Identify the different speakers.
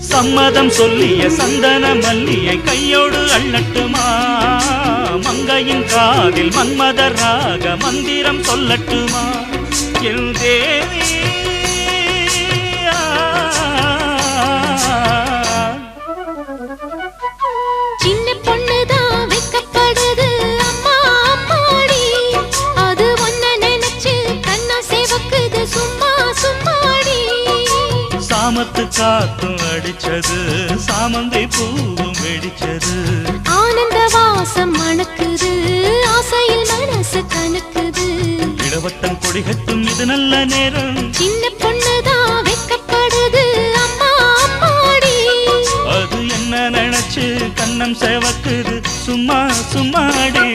Speaker 1: சம்மதம் சொல்லிய சந்தன மல்லியை கையோடு அள்ளட்டுமா மங்கையின் காதில் மன்மதராக மந்திரம் சொல்லட்டுமா என் தேவி
Speaker 2: சின்ன பொண்ணுதான் வெக்கப்படுது அம்மா அம்மாடி அது ஒன்ன நினைச்சு கண்ணா சேவக்குது சும்மா சும்மாடி
Speaker 1: சாமத்து காத்தும் அடிச்சது சாமந்தை பூவும் வெடிச்சது
Speaker 2: ஆனந்த வாசம் மணக்குது ஆசையில் மனசு கணக்குது
Speaker 1: இடவட்டம் கொடிகட்டும் இது நல்ல நேரம்
Speaker 2: சின்ன பொண்ணுதான் வெக்கப்படுது அம்மா அம்மாடி
Speaker 1: அது என்ன நினைச்சு கண்ணம் சேவக்குது சும்மா சும்மாடி